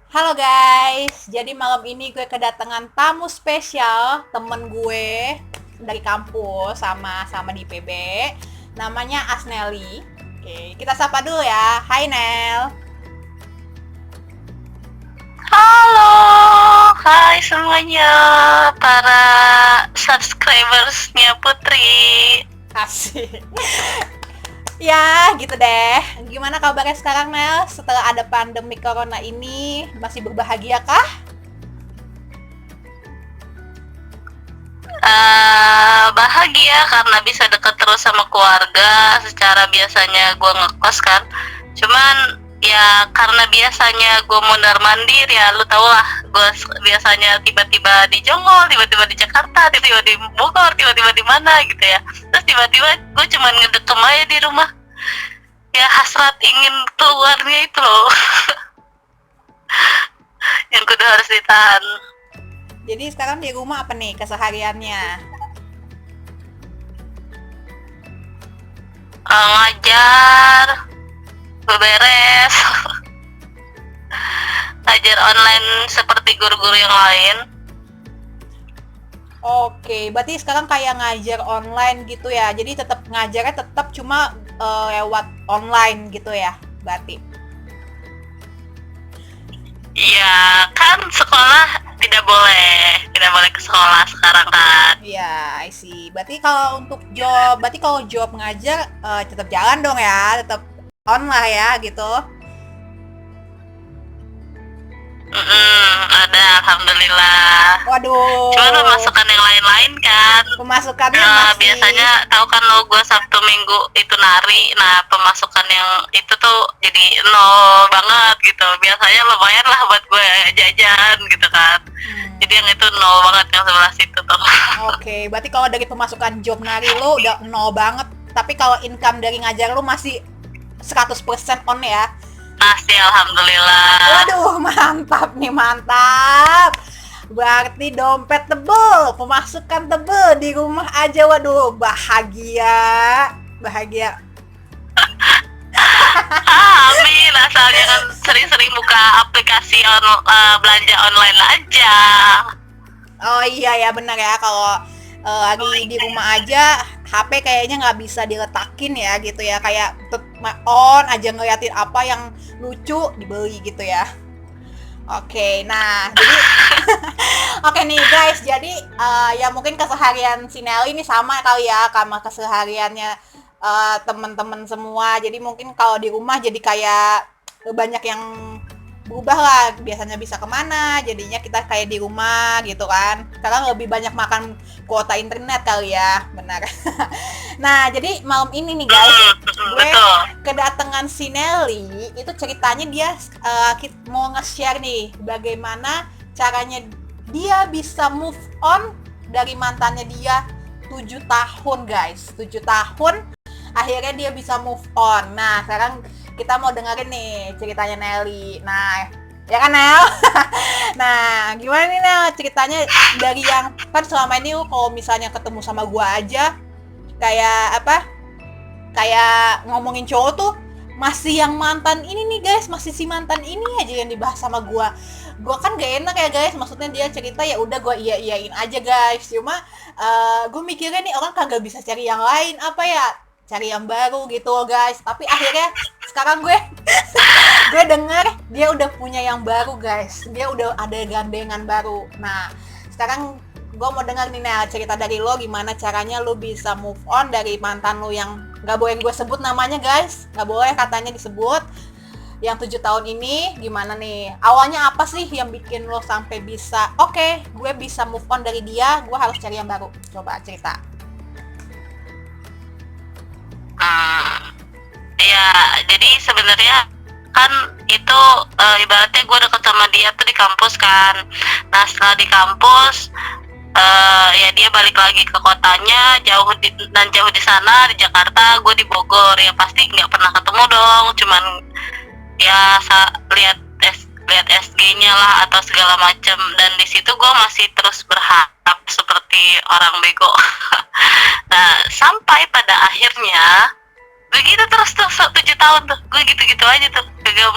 Halo guys, jadi malam ini gue kedatangan tamu spesial, temen gue dari kampus sama di PB, namanya Asneli. Oke, kita sapa dulu ya. Hai Nel. Halo, hai semuanya para subscribersnya Putri. Asik. Ya, gitu deh. Gimana kabarnya sekarang Nel? Setelah ada pandemi corona ini, masih berbahagia kah? Bahagia karena bisa dekat terus sama keluarga. Secara biasanya gue ngekos kan, cuman ya karena biasanya gue mondar mandir ya, lu tau lah. Gue biasanya tiba-tiba di Jonggol, tiba-tiba di Jakarta, tiba-tiba di Bogor, tiba-tiba di mana gitu ya. Terus tiba-tiba gue cuman ngedekem aja di rumah. Ya hasrat ingin keluarnya itu loh yang kudu harus ditahan. Jadi sekarang di rumah apa nih kesehariannya? Ngajar, beberes, ngajar online seperti guru-guru yang lain. Oke, berarti sekarang kayak ngajar online gitu ya. Jadi tetap ngajarnya tetap cuma lewat online gitu ya, berarti. Iya kan, sekolah tidak boleh ke sekolah sekarang kan. Iya, I see. Berarti kalau job ngajar tetap jalan dong ya, tetap online ya gitu. Ada alhamdulillah. Cuma lo Waduh, masukkan yang lain-lain kan. pemasukannya masih. Biasanya tahu kan lo, gue Sabtu Minggu itu nari. Nah, pemasukan yang itu tuh jadi nol banget gitu. Biasanya lumayan lah buat gue jajan gitu kan. Jadi yang itu nol banget, yang sebelah situ tuh. Oke, berarti kalau dari pemasukan job nari lo udah nol banget. Tapi kalau income dari ngajar lo masih 100% on ya. Masih alhamdulillah. Waduh, mantap nih, mantap. Berarti dompet tebel, pemasukan tebel di rumah aja. Waduh, bahagia. Bahagia. Amin, asalnya kan sering-sering buka aplikasi belanja online aja. Oh iya ya, benar ya. Kalau lagi di rumah aja, HP kayaknya nggak bisa diletakin ya gitu ya. Kayak on aja ngeliatin apa yang lucu dibeli gitu ya. Oke, nah jadi oke nih guys, jadi ya mungkin keseharian si Nelly ini sama kali ya sama kesehariannya teman-teman semua. Jadi mungkin kalau di rumah jadi kayak banyak yang berubah lah. Biasanya bisa kemana, jadinya kita kayak di rumah gitu kan. Sekarang lebih banyak makan kuota internet kali ya, benar. Nah, jadi malam ini nih guys, gue Betul. kedatangan si Nelly, itu ceritanya dia mau nge-share nih bagaimana caranya dia bisa move on dari mantannya dia 7 tahun guys. 7 tahun akhirnya dia bisa move on. Nah, sekarang kita mau dengerin nih ceritanya Nelly. Nah, ya kan Nel? Nah, gimana nih Nel ceritanya dari yang kan selama ini kalau misalnya ketemu sama gua aja kayak apa? Kayak ngomongin cowok tuh masih yang mantan ini nih guys, masih si mantan ini aja yang dibahas sama gua kan gak enak ya guys, maksudnya dia cerita ya udah gua iyain aja guys, cuma gue mikirnya nih orang kagak bisa cari yang lain apa ya, cari yang baru gitu loh guys. Tapi akhirnya sekarang gue denger dia udah punya yang baru guys, dia udah ada gandengan baru. Nah sekarang gue mau dengar nih Nel, cerita dari lo gimana caranya lo bisa move on dari mantan lo yang gak boleh gue sebut namanya guys, gak boleh katanya disebut, yang 7 tahun ini. Gimana nih awalnya, apa sih yang bikin lo sampai bisa oke, gue bisa move on dari dia, gue harus cari yang baru, coba cerita. Ya, jadi sebenarnya kan itu ibaratnya gue deket sama dia tuh di kampus kan. Nah setelah di kampus, ya dia balik lagi ke kotanya, jauh di sana di Jakarta, gue di Bogor. Ya pasti nggak pernah ketemu dong, cuman ya lihat SG-nya lah atau segala macem. Dan di situ gue masih terus berharap seperti orang bego. Nah sampai pada akhirnya begitu terus tuh 7 tahun tuh gue gitu-gitu aja tuh kagak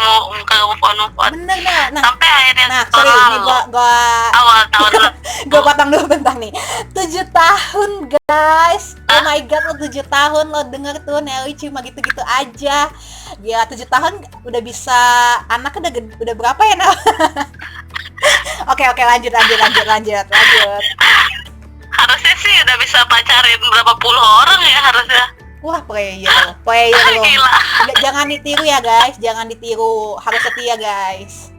move on Bener nah. sampai akhirnya Nah, sorry, ini gua awal tahun gue potong dulu bentar nih. 7 tahun guys, oh my god, lo 7 tahun lo denger tuh Nelly cuma gitu-gitu aja. Dia 7 tahun udah bisa, anak udah berapa ya Nel? Oke, lanjut. Harusnya sih udah bisa pacarin berapa puluh orang ya harusnya. Wah, player lo. Gila. Jangan ditiru ya guys, harus setia guys.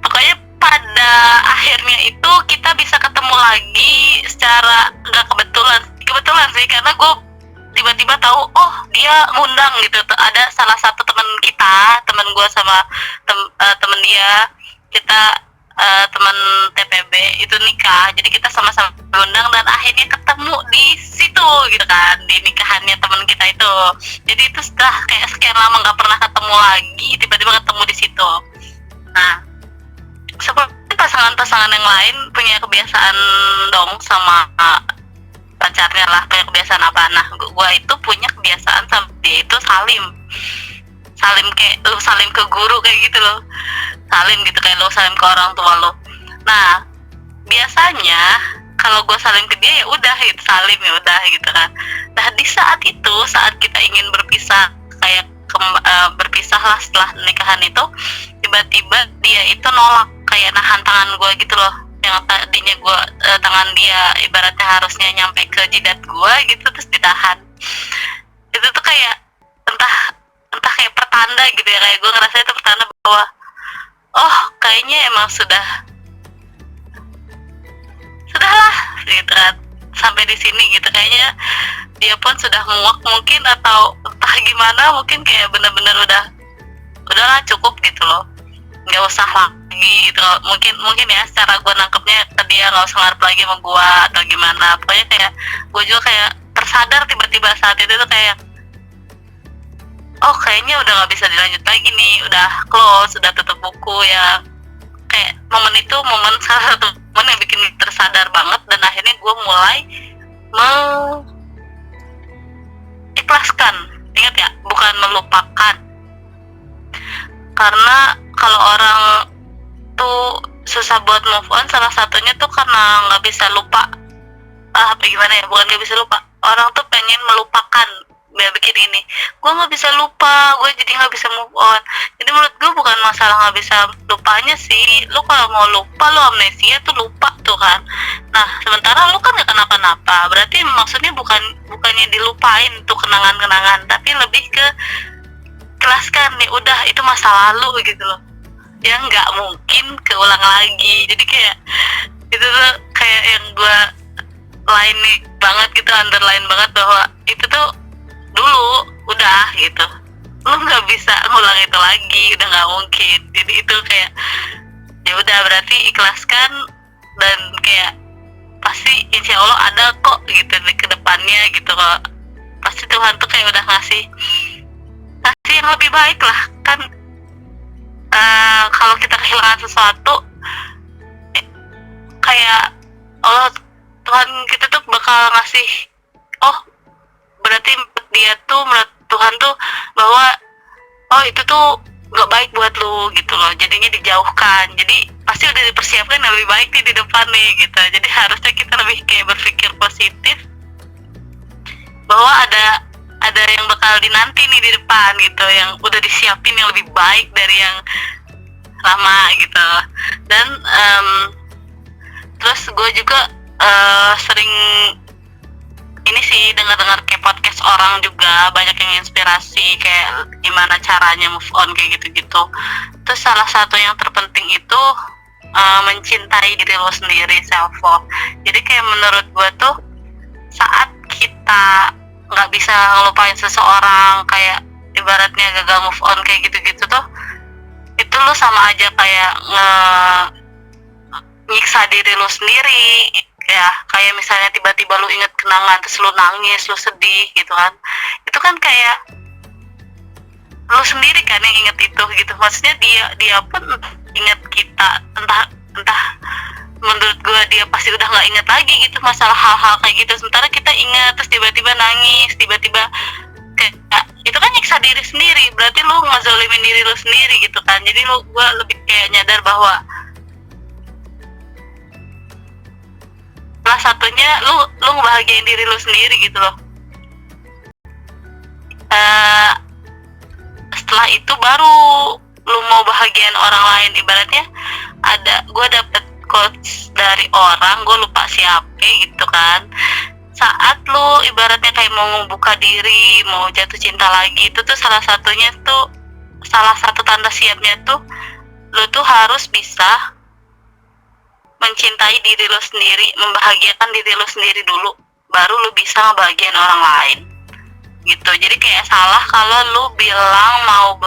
Pokoknya pada akhirnya itu kita bisa ketemu lagi secara nggak kebetulan sih, karena gue tiba-tiba tahu oh dia ngundang gitu. Ada salah satu teman gue sama temen dia, kita teman TPB itu nikah, jadi kita sama-sama ngundang dan akhirnya ketemu di situ gitu kan, di nikahannya teman kita itu. Jadi itu setelah kayak sekian lama nggak pernah ketemu lagi, tiba-tiba ketemu di situ. Nah, seperti pasangan-pasangan yang lain punya kebiasaan dong sama pacarnya lah, punya kebiasaan apa. Nah, gue itu punya kebiasaan sama dia itu salim kayak lu salim ke guru kayak gitu loh, salim gitu kayak lu salim ke orang tua lo. Nah, biasanya kalau gue salim ke dia ya udah gitu, salim ya udah gitu kan. Nah, di saat kita ingin berpisah, kayak berpisah lah setelah nikahan itu, tiba-tiba dia itu nolak, kayak nahan tangan gue gitu loh, yang tadinya gue tangan dia ibaratnya harusnya nyampe ke jidat gue gitu, terus ditahan. Itu tuh kayak entah kayak pertanda gitu ya, kayak gue ngerasa itu pertanda bahwa oh kayaknya emang sudahlah gitu kan, sampai di sini gitu. Kayaknya dia pun sudah muak mungkin, atau entah gimana, mungkin kayak bener-bener udahlah cukup gitu loh, nggak usah lagi gitu. Mungkin ya secara gue nangkepnya dia nggak usah ngarep lagi sama gue atau gimana. Pokoknya kayak gue juga kayak tersadar tiba-tiba saat itu tuh kayak oh kayaknya udah nggak bisa dilanjut lagi nih, udah close, udah tutup buku ya. Kayak momen itu salah satu momen yang bikin tersadar banget, dan akhirnya gue mulai mengikhlaskan. Ingat ya, bukan melupakan. Karena kalau orang tuh susah buat move on, salah satunya tuh karena nggak bisa lupa. Gimana ya, bukan nggak bisa lupa, orang tuh pengen melupakan. Biar bikin ini, gue nggak bisa lupa, gue jadi nggak bisa move on. Jadi menurut gue bukan masalah nggak bisa lupanya sih, lu kalau mau lupa, lu amnesia tuh lupa tuh kan. Nah, sementara lu kan nggak kenapa-napa, berarti maksudnya bukannya dilupain tuh kenangan-kenangan, tapi lebih ke ikhlaskan nih, udah itu masa lalu gitu loh, yang nggak mungkin keulang lagi. Jadi kayak itu tuh kayak yang gue underline banget bahwa itu tuh dulu udah gitu, lu nggak bisa ngulang itu lagi, udah nggak mungkin. Jadi itu kayak ya udah, berarti ikhlaskan, dan kayak pasti insya Allah ada kok gitu di kedepannya gitu. Kalau pasti Tuhan tuh kayak udah ngasih yang lebih baik lah kan. Kalau kita kehilangan sesuatu, kayak Allah, Tuhan kita tuh bakal ngasih, oh berarti menurut Tuhan tuh bahwa oh itu tuh nggak baik buat lu gitu loh, jadinya dijauhkan. Jadi pasti udah dipersiapkan yang lebih baik nih di depan nih gitu. Jadi harusnya kita lebih kayak berpikir positif bahwa ada yang bakal dinanti nih di depan gitu, yang udah disiapin yang lebih baik dari yang lama gitu. Dan terus gue juga sering ini sih dengar kayak podcast orang juga, banyak yang inspirasi kayak gimana caranya move on kayak gitu-gitu. Terus salah satu yang terpenting itu mencintai diri lo sendiri, self love. Jadi kayak menurut gue tuh saat kita nggak bisa ngelupain seseorang, kayak ibaratnya gagal move on kayak gitu-gitu tuh, itu lo sama aja kayak nyiksa diri lo sendiri. Ya kayak misalnya tiba-tiba lu inget kenangan terus lu nangis, lu sedih gitu kan, itu kan kayak lu sendiri kan yang inget itu gitu. Maksudnya dia pun inget kita, entah menurut gue dia pasti udah nggak inget lagi gitu masalah hal-hal kayak gitu, sementara kita ingat terus tiba-tiba nangis, tiba-tiba kayak itu kan nyiksa diri sendiri, berarti lu ngezolimin diri lu sendiri gitu kan. Jadi gue lebih kayak nyadar bahwa salah satunya lu ngebahagiain diri lu sendiri gitu loh. Setelah itu baru lu mau bahagiain orang lain. Ibaratnya gue dapet quotes dari orang, gue lupa siapa gitu kan, saat lu ibaratnya kayak mau membuka diri, mau jatuh cinta lagi, itu tuh salah satu tanda siapnya tuh lu tuh harus bisa mencintai diri lu sendiri, membahagiakan diri lu sendiri dulu, baru lu bisa ngebahagiain orang lain gitu. Jadi kayak salah kalau lu bilang mau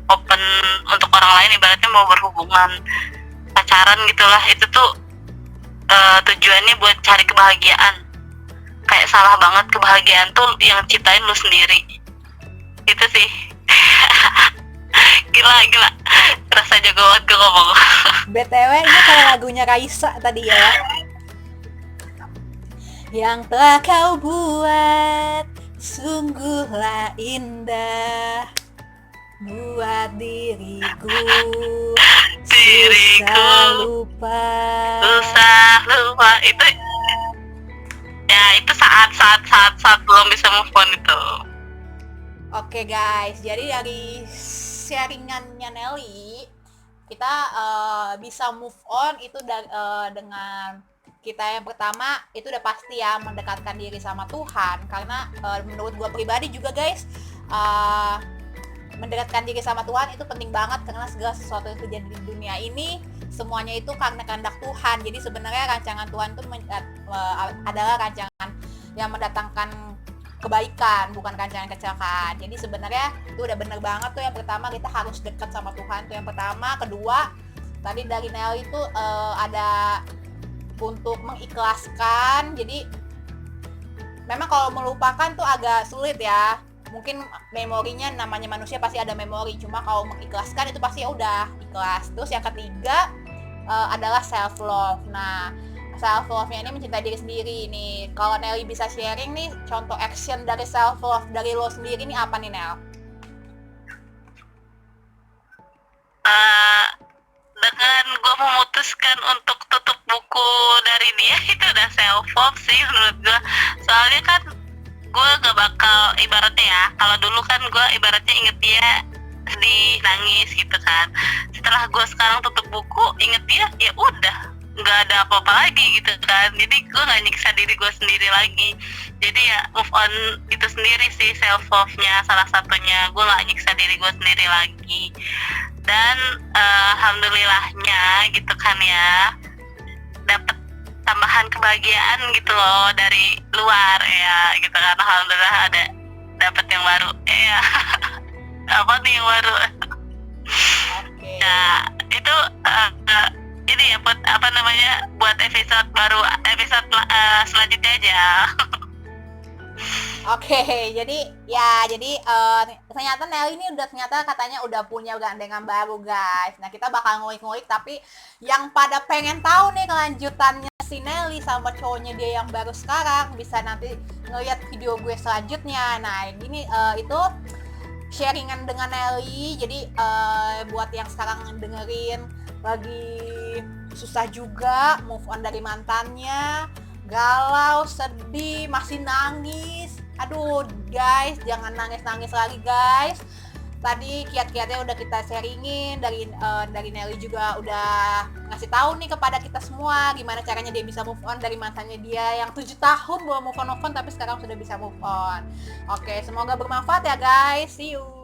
open untuk orang lain, ibaratnya mau berhubungan pacaran gitulah, itu tuh tujuannya buat cari kebahagiaan. Kayak salah banget, kebahagiaan tuh yang ciptain lu sendiri. Itu sih. gila rasa jago banget gue ngomong. BTW ini kayak lagunya Raisa tadi ya, yang telah kau buat sungguhlah indah, buat diriku susah lupa. Itu ya, itu saat belum bisa move on itu. Oke guys, jadi dari sharingannya Nelly kita bisa move on itu dengan kita yang pertama itu udah pasti ya mendekatkan diri sama Tuhan, karena menurut gue pribadi juga guys, mendekatkan diri sama Tuhan itu penting banget, karena segala sesuatu yang terjadi di dunia ini semuanya itu karena kehendak Tuhan. Jadi sebenarnya rancangan Tuhan itu adalah rancangan yang mendatangkan kebaikan, bukan rancangan kecelakaan. Jadi sebenarnya itu udah bener banget tuh. Yang pertama kita harus dekat sama Tuhan, itu yang pertama. Kedua, tadi dari Nelly itu ada untuk mengikhlaskan. Jadi memang kalau melupakan tuh agak sulit ya, mungkin memorinya, namanya manusia pasti ada memori, cuma kalau mengikhlaskan itu pasti ya udah ikhlas. Terus yang ketiga adalah self love. Nah, self love-nya ini mencintai diri sendiri nih. Kalau Nelly bisa sharing nih contoh action dari self love dari lo sendiri nih apa nih, Nel? Dengan gue memutuskan untuk tutup buku dari dia, itu udah self love sih menurut gue. Soalnya kan gue gak bakal, ibaratnya ya, kalau dulu kan gue ibaratnya inget dia sedih, nangis gitu kan. Setelah gue sekarang tutup buku, inget dia, ya udah nggak ada apa-apa lagi gitu kan. Jadi gue nggak nyiksa diri gue sendiri lagi. Jadi ya move on itu sendiri sih self love nya salah satunya. Gue nggak nyiksa diri gue sendiri lagi. Dan alhamdulillahnya gitu kan ya, dapat tambahan kebahagiaan gitu loh dari luar ya gitu kan. Alhamdulillah ada dapat yang baru ya. Apa nih yang baru? Okay. Nah itu ini ya buat apa namanya, buat episode baru, episode selanjutnya aja. Oke, jadi ternyata Nelly ini ternyata katanya udah punya gandengan baru guys. Nah kita bakal ngulik-ngulik, tapi yang pada pengen tahu nih kelanjutannya si Nelly sama cowoknya dia yang baru sekarang, bisa nanti ngeliat video gue selanjutnya. Nah gini, itu sharingan dengan Nelly. Jadi buat yang sekarang dengerin lagi susah juga move on dari mantannya, galau, sedih, masih nangis, aduh guys, jangan nangis-nangis lagi guys. Tadi kiat-kiatnya udah kita sharingin, dari Nelly juga udah ngasih tahu nih kepada kita semua gimana caranya dia bisa move on dari mantannya dia yang 7 tahun belum move on, tapi sekarang sudah bisa move on. Oke, semoga bermanfaat ya guys, see you.